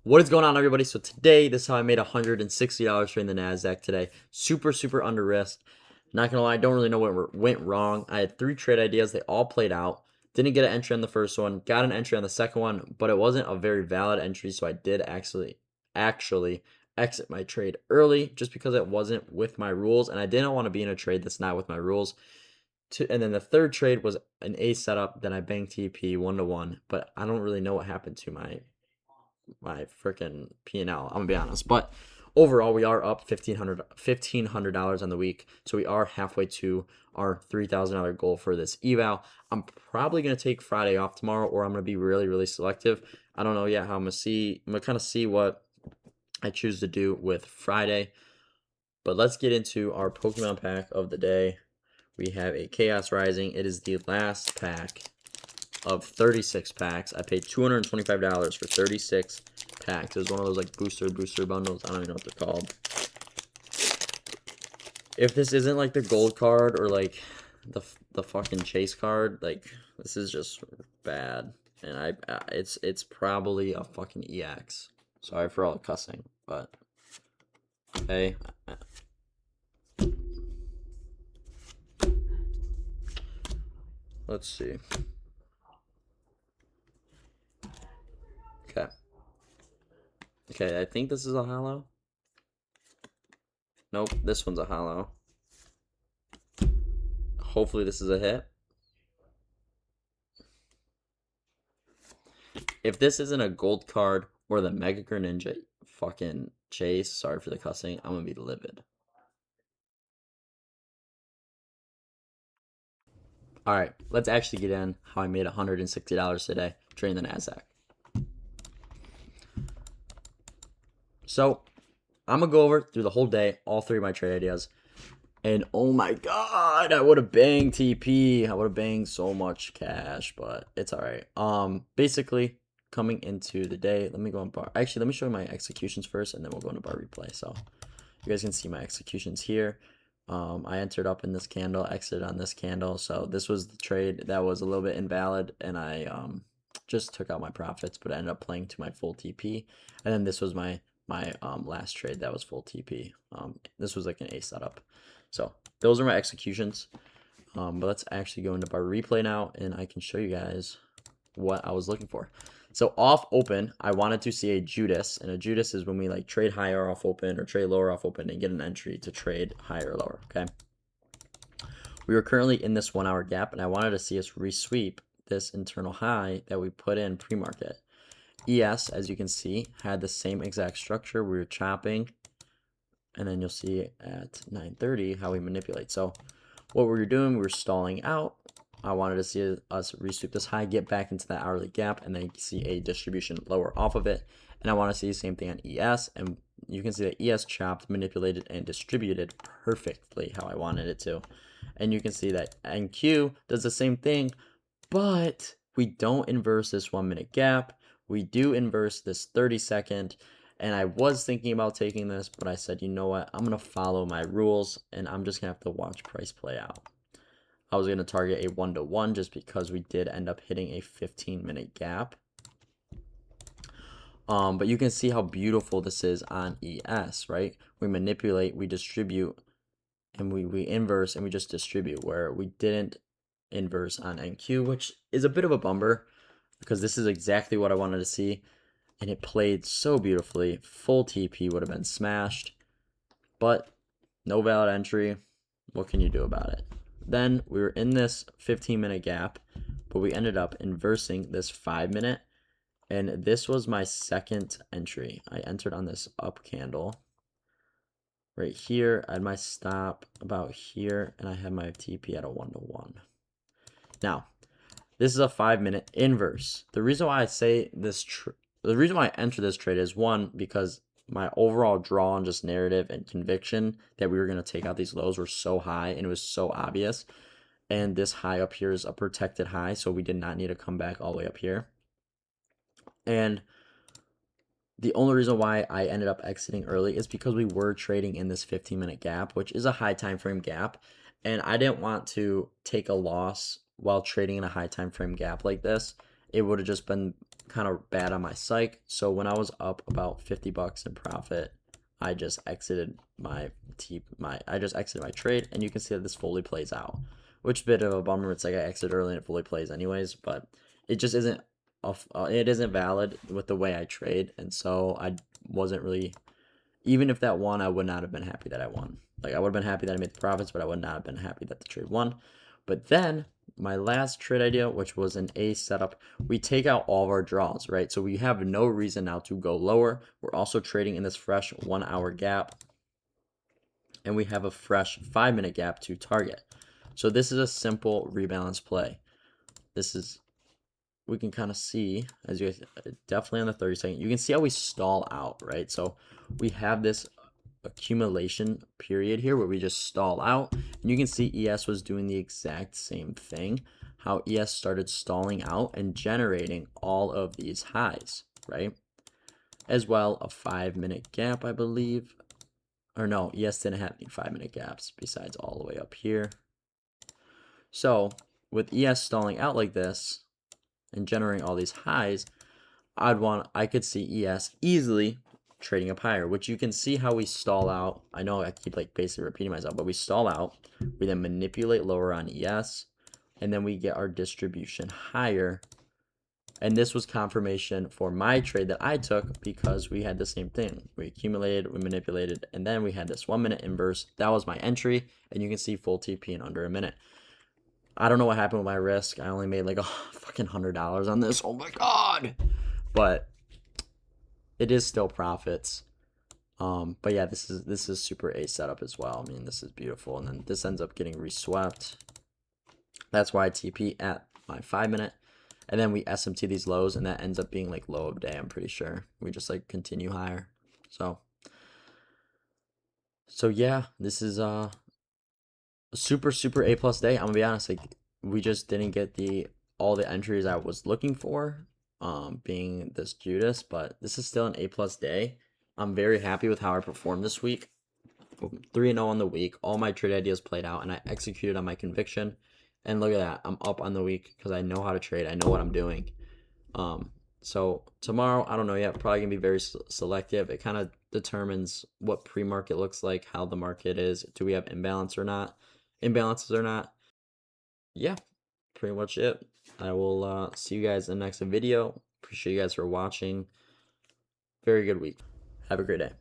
What is going on, everybody? So today, this is how I made $160 trading the Nasdaq today. Super under risk. Not gonna lie, I don't really know what went wrong. I had 3 trade ideas. They all played out. Didn't get an entry on the first one. Got an entry on the second one, but it wasn't a very valid entry. So I did actually exit my trade early just because it wasn't with my rules, and I didn't want to be in a trade that's not with my rules. And then the third trade was an A setup. Then I banged TP 1-to-1, but I don't really know what happened to my freaking P&L. I'm gonna be honest, but overall we are up $1,500 on the week, so we are halfway to our $3,000 goal for this eval. I'm probably gonna take Friday off tomorrow, or I'm gonna be really selective. I don't know yet how I'm gonna kind of see what I choose to do with Friday. But let's get into our Pokemon pack of the day. We have a Chaos Rising. It is the last pack of 36 packs. I paid $225 for 36 packs. It was one of those like booster bundles. I don't even know what they're called. If this isn't like the gold card or like the fucking chase card, like this is just bad. And it's probably a fucking EX. Sorry for all the cussing, but okay. Let's see. Okay, I think this is a hollow. Nope, this one's a hollow. Hopefully this is a hit. If this isn't a gold card or the Mega Greninja fucking chase, sorry for the cussing, I'm gonna be livid. Alright, let's actually get in how I made $160 today trading the Nasdaq. So, I'm gonna go over through the whole day, all 3 of my trade ideas. And oh my god, I would have banged TP. I would have banged so much cash, but it's alright. Basically, coming into the day, let me go on bar. Actually, let me show you my executions first, and then we'll go into bar replay. So, you guys can see my executions here. I entered up in this candle, exited on this candle. So this was the trade that was a little bit invalid, and I just took out my profits, but I ended up playing to my full TP. And then this was my last trade that was full TP. This was like an A setup. So those are my executions. But let's actually go into bar replay now, and I can show you guys what I was looking for. So off open, I wanted to see a Judas, and a Judas is when we like trade higher off open or trade lower off open and get an entry to trade higher or lower, okay? We were currently in this 1 hour gap, and I wanted to see us resweep this internal high that we put in pre-market. ES, as you can see, had the same exact structure. We were chopping, and then you'll see at 9:30 how we manipulate. So what we were doing, we were stalling out. I wanted to see us resweep this high, get back into that hourly gap, and then you can see a distribution lower off of it. And I want to see the same thing on ES, and you can see that ES chopped, manipulated, and distributed perfectly how I wanted it to. And you can see that NQ does the same thing, but we don't inverse this 1 minute gap. We do inverse this 30-second, and I was thinking about taking this, but I said, you know what, I'm going to follow my rules, and I'm just going to have to watch price play out. I was going to target a 1-to-1 just because we did end up hitting a 15-minute gap. But you can see how beautiful this is on ES, right? We manipulate, we distribute, and we inverse, and we just distribute, where we didn't inverse on NQ, which is a bit of a bummer because this is exactly what I wanted to see, and it played so beautifully. Full TP would have been smashed, but no valid entry. What can you do about it? Then we were in this 15-minute gap, but we ended up inversing this 5-minute, and this was my second entry. I entered on this up candle right here. I had my stop about here, and I had my TP at a 1-to-1. Now, this is a 5-minute inverse. The reason why I say this, the reason why I enter this trade is, one, because my overall draw and just narrative and conviction that we were going to take out these lows were so high, and it was so obvious. And this high up here is a protected high, so we did not need to come back all the way up here. And the only reason why I ended up exiting early is because we were trading in this 15-minute gap, which is a high time frame gap, and I didn't want to take a loss while trading in a high time frame gap like this. It would have just been kind of bad on my psych. So when I was up about 50 bucks in profit, I just exited my trade, and you can see that this fully plays out, which is a bit of a bummer. It's like I exited early and it fully plays anyways, but it just isn't it isn't valid with the way I trade, and so I wasn't really, even if that won, I would not have been happy that I won. Like, I would have been happy that I made the profits, but I would not have been happy that the trade won. But then my last trade idea, which was an A setup, we take out all of our draws, right? So we have no reason now to go lower. We're also trading in this fresh 1 hour gap, and we have a fresh 5-minute gap to target. So this is a simple rebalance play. This is, we can kind of see, as you guys, definitely on the 30-second, you can see how we stall out, right? So we have this accumulation period here where we just stall out, and you can see ES was doing the exact same thing, how ES started stalling out and generating all of these highs, right? As well, a 5-minute gap, I believe, or no, ES didn't have any 5-minute gaps besides all the way up here. So with ES stalling out like this and generating all these highs, I could see ES easily trading up higher, which you can see how we stall out. I know I keep like basically repeating myself, but we stall out, we then manipulate lower on ES, and then we get our distribution higher. And this was confirmation for my trade that I took, because we had the same thing. We accumulated, we manipulated, and then we had this 1-minute inverse. That was my entry, and you can see full TP in under a minute. I don't know what happened with my risk. I only made like fucking $100 on this. Oh my god. But it is still profits. But yeah, this is super A setup as well. I mean, this is beautiful. And then this ends up getting reswept. That's why I TP at my 5-minute. And then we SMT these lows, and that ends up being like low of day, I'm pretty sure. We just like continue higher. So yeah, this is a super A plus day. I'm gonna be honest, like, we just didn't get all the entries I was looking for, being this Judas, but this is still an A plus day. I'm very happy with how I performed this week. 3-0 on the week. All my trade ideas played out, and I executed on my conviction. And look at that, I'm up on the week because I know how to trade. I know what I'm doing. So tomorrow, I don't know yet. Probably gonna be very selective. It kind of determines what pre-market looks like, how the market is. Do we have imbalances or not? Yeah, pretty much it. I will see you guys in the next video. Appreciate you guys for watching. Very good week. Have a great day.